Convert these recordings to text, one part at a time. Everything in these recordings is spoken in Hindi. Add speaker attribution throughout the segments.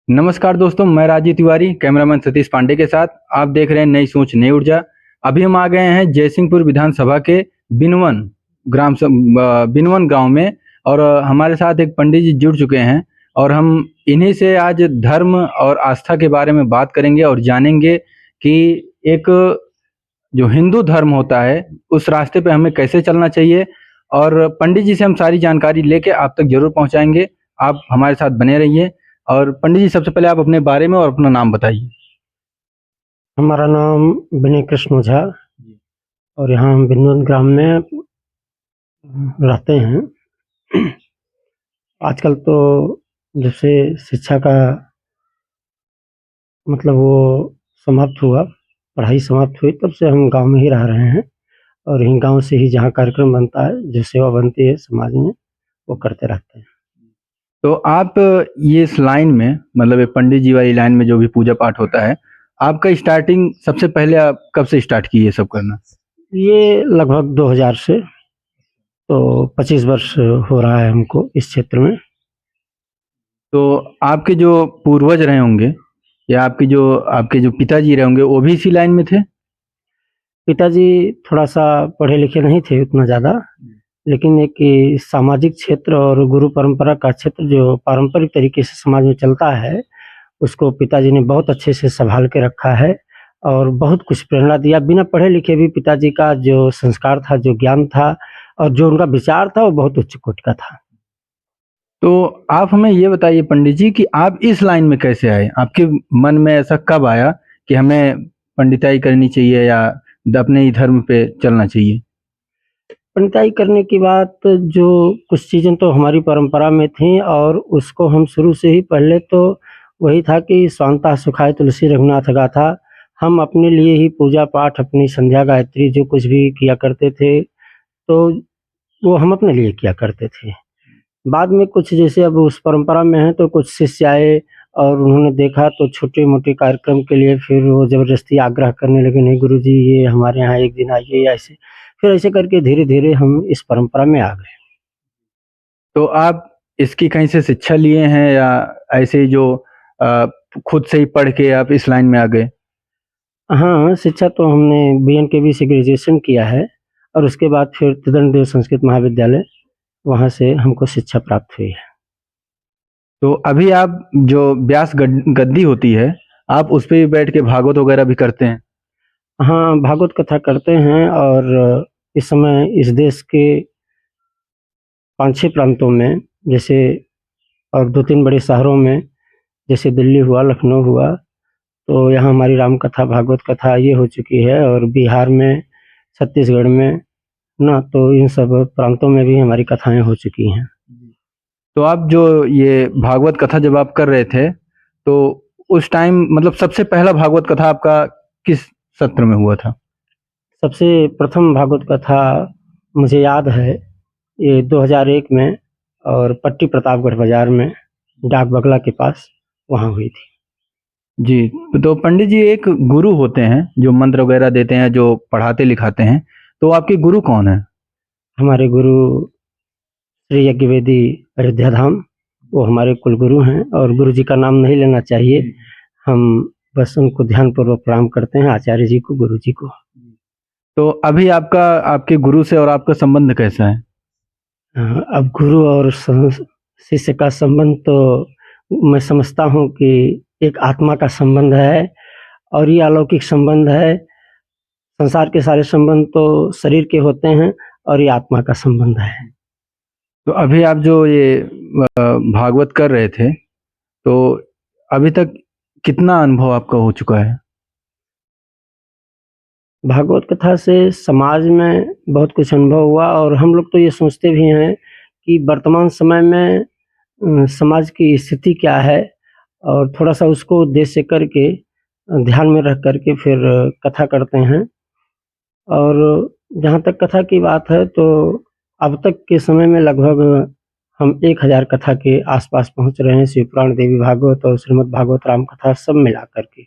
Speaker 1: नमस्कार दोस्तों, मैं राजीव तिवारी कैमरामैन सतीश पांडे के साथ आप देख रहे हैं नई सोच नई ऊर्जा। अभी हम आ गए हैं जयसिंहपुर विधानसभा के बिनवन बिनवन गांव में। और हमारे साथ एक पंडित जी जुड़ चुके हैं और हम इन्हीं से आज धर्म और आस्था के बारे में बात करेंगे और जानेंगे कि एक जो हिंदू धर्म होता है उस रास्ते पे हमें कैसे चलना चाहिए। और पंडित जी से हम सारी जानकारी लेके आप तक जरूर पहुंचाएंगे। आप हमारे साथ बने रहिए। और पंडित जी, सबसे पहले आप अपने बारे में और अपना नाम बताइए।
Speaker 2: हमारा नाम विनय कृष्ण ओझा और यहाँ हम बिंदवन ग्राम में रहते हैं। आजकल तो जब से शिक्षा का मतलब वो समाप्त हुआ, पढ़ाई समाप्त हुई, तब से हम गांव में ही रह रहे हैं और यहीं गांव से ही जहाँ कार्यक्रम बनता है, जो सेवा बनती है समाज में, वो करते रहते हैं।
Speaker 1: तो आप ये इस लाइन में, मतलब ये पंडित जी वाली लाइन में जो भी पूजा पाठ होता है, आपका स्टार्टिंग सबसे पहले आप कब से स्टार्ट किए ये सब करना?
Speaker 2: ये लगभग 2000 से, तो 25 वर्ष हो रहा है हमको इस क्षेत्र में।
Speaker 1: तो आपके जो पूर्वज रहे होंगे या आपके जो पिताजी रहे होंगे वो भी इसी लाइन में थे?
Speaker 2: पिताजी थोड़ा सा पढ़े लिखे नहीं थे उतना ज़्यादा, लेकिन एक ये सामाजिक क्षेत्र और गुरु परंपरा का क्षेत्र जो पारंपरिक तरीके से समाज में चलता है, उसको पिताजी ने बहुत अच्छे से सँभाल के रखा है और बहुत कुछ प्रेरणा दिया। बिना पढ़े लिखे भी पिताजी का जो संस्कार था, जो ज्ञान था और जो उनका विचार था, वो बहुत उच्च कोटि का था।
Speaker 1: तो आप हमें ये बताइए पंडित जी कि आप इस लाइन में कैसे आए? आपके मन में ऐसा कब आया कि हमें पंडिताई करनी चाहिए या अपने ही धर्म पे चलना चाहिए?
Speaker 2: पंडिताई करने की बात, जो कुछ चीज़ें तो हमारी परंपरा में थी और उसको हम शुरू से ही, पहले तो वही था कि स्वान्ता सुखाय तुलसी रघुनाथ गाथा। हम अपने लिए ही पूजा पाठ, अपनी संध्या गायत्री जो कुछ भी किया करते थे, तो वो हम अपने लिए किया करते थे। बाद में कुछ जैसे अब उस परंपरा में है, तो कुछ शिष्य आए और उन्होंने देखा, तो छोटे-मोटे कार्यक्रम के लिए फिर वो ज़बरदस्ती आग्रह करने लगे, नहीं गुरुजी ये हमारे यहाँ एक दिन आइए, या ऐसे। फिर ऐसे करके धीरे-धीरे हम इस परंपरा में आ गए।
Speaker 1: तो आप इसकी कहीं से शिक्षा लिए हैं या ऐसे ही जो अ, खुद से ही पढ़ के आप इस लाइन में आ गए?
Speaker 2: हाँ, शिक्षा तो हमने बीएन से ग्रेजुएशन किया है और उसके बाद फिर त्रिदंड संस्कृत महाविद्यालय, वहाँ से हमको शिक्षा प्राप्त हुई है।
Speaker 1: तो अभी आप जो व्यास गद्दी होती है, आप उस पे भी बैठ के भागवत वगैरह भी करते हैं?
Speaker 2: हाँ, भागवत कथा करते हैं और इस समय इस देश के 5-6 प्रांतों में, जैसे और 2-3 बड़े शहरों में, जैसे दिल्ली हुआ, लखनऊ हुआ, तो यहाँ हमारी राम कथा, भागवत कथा ये हो चुकी है और बिहार में, छत्तीसगढ़ में ना, तो इन सब प्रांतों में भी हमारी कथाएँ हो चुकी हैं।
Speaker 1: तो आप जो ये भागवत कथा जब आप कर रहे थे, तो उस टाइम मतलब सबसे पहला भागवत कथा आपका किस सत्र में हुआ था?
Speaker 2: सबसे प्रथम भागवत कथा मुझे याद है, ये 2001 में और पट्टी प्रतापगढ़ बाज़ार में, डाक बंगला के पास, वहाँ हुई थी।
Speaker 1: जी, तो पंडित जी एक गुरु होते हैं जो मंत्र वगैरह देते हैं, जो पढ़ाते लिखाते हैं, तो आपके गुरु कौन हैं?
Speaker 2: हमारे गुरु श्री यज्ञवेदी अयोध्या धाम, वो हमारे कुलगुरु हैं और गुरु जी का नाम नहीं लेना चाहिए। हम बस उनको ध्यानपूर्वक प्रणाम करते हैं, आचार्य जी को, गुरु जी को।
Speaker 1: तो अभी आपके गुरु से और आपका संबंध कैसा है?
Speaker 2: अब गुरु और शिष्य का संबंध तो मैं समझता हूँ कि एक आत्मा का संबंध है और ये अलौकिक संबंध है। संसार के सारे संबंध तो शरीर के होते हैं और ये आत्मा का संबंध है।
Speaker 1: तो अभी आप जो ये भागवत कर रहे थे, तो अभी तक कितना अनुभव आपका हो चुका है?
Speaker 2: भागवत कथा से समाज में बहुत कुछ अनुभव हुआ और हम लोग तो ये सोचते भी हैं कि वर्तमान समय में समाज की स्थिति क्या है, और थोड़ा-सा उसको उद्देश्य करके ध्यान में रख कर के फिर कथा करते हैं। और जहाँ तक कथा की बात है, तो अब तक के समय में लगभग हम 1000 कथा के आस-पास पहुँच रहे हैं, शिवपुराण, देवी भागवत और श्रीमद् भागवत राम कथा सब मिला कर के।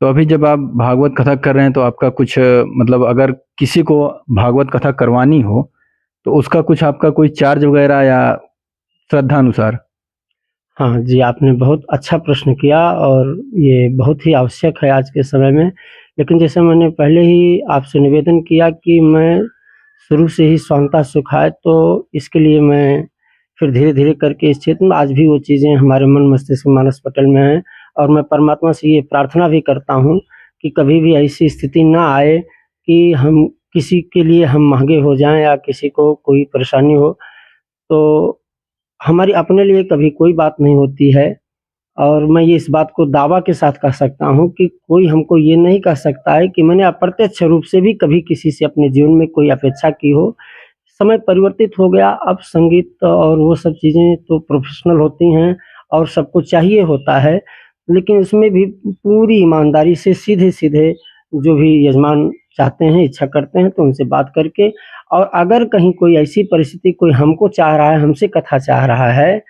Speaker 1: तो अभी जब आप भागवत कथा कर रहे हैं तो आपका कुछ मतलब अगर किसी को भागवत कथा करवानी हो, तो उसका कुछ आपका कोई चार्ज वगैरह या श्रद्धा अनुसार?
Speaker 2: हाँ जी, आपने बहुत अच्छा प्रश्न किया और ये बहुत ही आवश्यक है आज के समय में। लेकिन जैसे मैंने पहले ही आपसे निवेदन किया कि मैं शुरू से ही स्वांतः सुखाय, तो इसके लिए मैं फिर धीरे-धीरे करके इस क्षेत्र में आज भी वो चीज़ें हमारे मन मस्तिष्क मानस पटल में हैं और मैं परमात्मा से ये प्रार्थना भी करता हूँ कि कभी भी ऐसी स्थिति ना आए कि हम किसी के लिए हम महँगे हो जाएँ या किसी को कोई परेशानी हो। तो हमारी अपने लिए कभी कोई बात नहीं होती है और मैं ये इस बात को दावा के साथ कह सकता हूँ कि कोई हमको ये नहीं कह सकता है कि मैंने अप्रत्यक्ष रूप से भी कभी किसी से अपने जीवन में कोई अपेक्षा की हो। समय परिवर्तित हो गया, अब संगीत और वो सब चीज़ें तो प्रोफ़ेशनल होती हैं और सबको चाहिए होता है, लेकिन उसमें भी पूरी ईमानदारी से सीधे-सीधे जो भी यजमान चाहते हैं, इच्छा करते हैं, तो उनसे बात करके और अगर कहीं कोई ऐसी परिस्थिति कोई हमको चाह रहा है, हमसे कथा चाह रहा है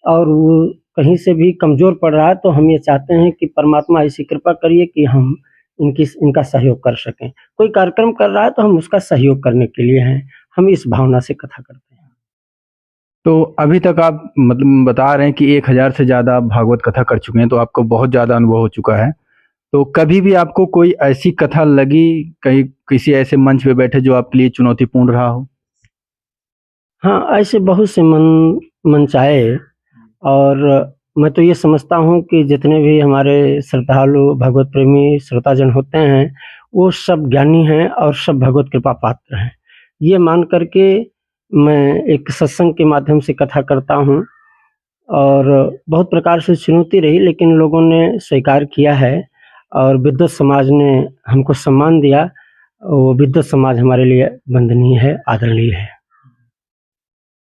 Speaker 2: और वो कहीं से भी कमज़ोर पड़ रहा है, तो हम ये चाहते हैं कि परमात्मा ऐसी कृपा करिए कि हम इनका सहयोग कर सकें। कोई कार्यक्रम कर रहा है, तो हम उसका सहयोग करने के लिए हैं। हम इस भावना से कथा करते हैं।
Speaker 1: तो अभी तक आप मतलब बता रहे हैं कि 1000 से ज़्यादा आप भागवत कथा कर चुके हैं, तो आपको बहुत ज़्यादा अनुभव हो चुका है। तो कभी भी आपको कोई ऐसी कथा लगी, कहीं किसी ऐसे मंच पे बैठे जो आपके लिए चुनौतीपूर्ण रहा हो?
Speaker 2: हाँ, ऐसे बहुत से मंच आए और मैं तो ये समझता हूँ कि जितने भी हमारे श्रद्धालु, भगवत प्रेमी श्रोताजन होते हैं, वो सब ज्ञानी हैं और सब भगवत कृपा पात्र हैं। ये मान कर के मैं एक सत्संग के माध्यम से कथा करता हूँ और बहुत प्रकार से चुनौती रही लेकिन लोगों ने स्वीकार किया है और विद्वत समाज ने हमको सम्मान दिया। वो विद्वत समाज हमारे लिए वंदनीय है, आदरणीय है।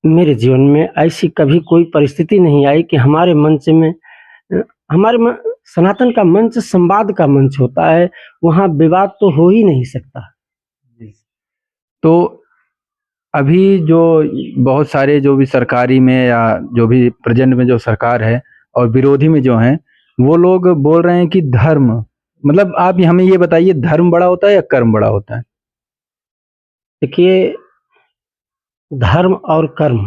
Speaker 2: मेरे जीवन में ऐसी कभी कोई परिस्थिति नहीं आई कि हमारे मंच में अ, हमारे म सनातन का मंच संवाद का मंच होता है, वहाँ विवाद तो हो ही नहीं सकता।
Speaker 1: जी। तो अभी जो बहुत सारे जो भी सरकारी में या जो भी प्रेजेंट में जो सरकार है और विरोधी में जो हैं, वो लोग बोल रहे हैं कि धर्म मतलब आप हमें ये बताइए धर्म बड़ा होता है या कर्म बड़ा होता है?
Speaker 2: देखिए, धर्म और कर्म,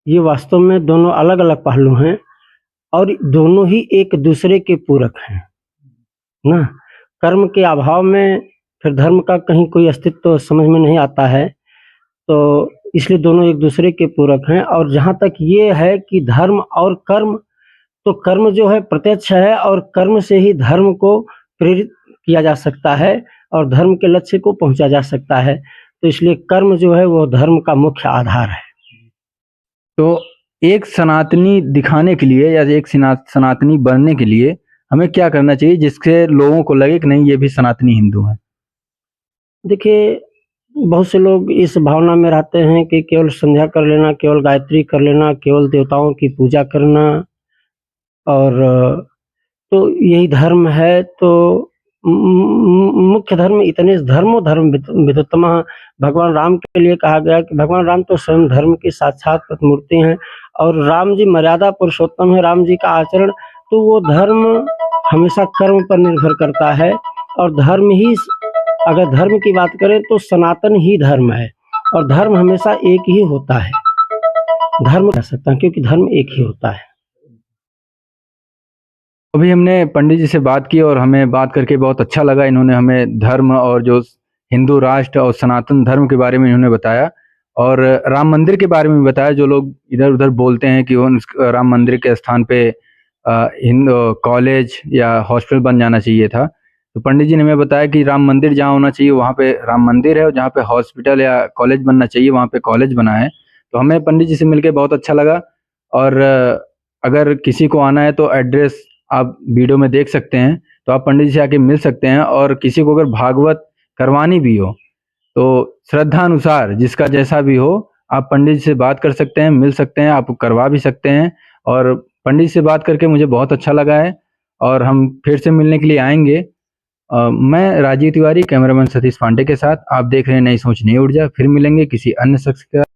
Speaker 2: ये वास्तव में दोनों अलग-अलग पहलू हैं और दोनों ही एक-दूसरे के पूरक हैं, ना? कर्म के अभाव में फिर धर्म का कहीं कोई अस्तित्व समझ में नहीं आता है। तो इसलिए दोनों एक-दूसरे के पूरक हैं और जहाँ तक ये है कि धर्म और कर्म, तो कर्म जो है प्रत्यक्ष है और कर्म से ही धर्म को प्रेरित किया जा सकता है और धर्म के लक्ष्य को पहुँचा जा सकता है। तो इसलिए कर्म जो है वो धर्म का मुख्य आधार है।
Speaker 1: तो एक सनातनी दिखाने के लिए या एक सनातनी बनने के लिए हमें क्या करना चाहिए जिससे लोगों को लगे कि नहीं ये भी सनातनी हिंदू हैं?
Speaker 2: देखिए, बहुत से लोग इस भावना में रहते हैं कि केवल संध्या कर लेना, केवल गायत्री कर लेना, केवल देवताओं की पूजा करना और तो यही धर्म है तो मुख्य धर्म इतने धर्मो धर्म विधुतमः भगवान राम के लिए कहा गया कि भगवान राम तो स्वयं धर्म की साक्षात प्रतिमूर्ति हैं और राम जी मर्यादा पुरुषोत्तम है, राम जी का आचरण तो वो धर्म हमेशा कर्म पर निर्भर करता है और धर्म ही अगर धर्म की बात करें तो सनातन ही धर्म है और धर्म हमेशा एक ही होता है। धर्म कह सकता हूँ क्योंकि धर्म एक ही होता है।
Speaker 1: अभी हमने पंडित जी से बात की और हमें बात करके बहुत अच्छा लगा। इन्होंने हमें धर्म और जो हिंदू राष्ट्र और सनातन धर्म के बारे में इन्होंने बताया और राम मंदिर के बारे में भी बताया। जो लोग इधर-उधर बोलते हैं कि वो राम मंदिर के स्थान पे कॉलेज या हॉस्पिटल बन जाना चाहिए था। तो पंडित जी ने हमें बताया कि राम मंदिर जहाँ होना चाहिए वहाँ पे राम मंदिर है और जहाँ पे हॉस्पिटल या कॉलेज बनना चाहिए वहाँ पे कॉलेज बना है। तो हमें पंडित जी से मिलके बहुत अच्छा लगा और अगर किसी को आना है तो एड्रेस आप वीडियो में देख सकते हैं, तो आप पंडित जी से आके मिल सकते हैं और किसी को अगर भागवत करवानी भी हो, तो श्रद्धा अनुसार जिसका जैसा भी हो, आप पंडित जी से बात कर सकते हैं, मिल सकते हैं, आप करवा भी सकते हैं और पंडित जी से बात करके मुझे बहुत अच्छा लगा है और हम फिर से मिलने के लिए आएँगे। मैं राजीव तिवारी, कैमरामैन सतीश पांडे के साथ, आप देख रहे हैं नई सोच नई ऊर्जा। फिर मिलेंगे किसी अन्य शख्स के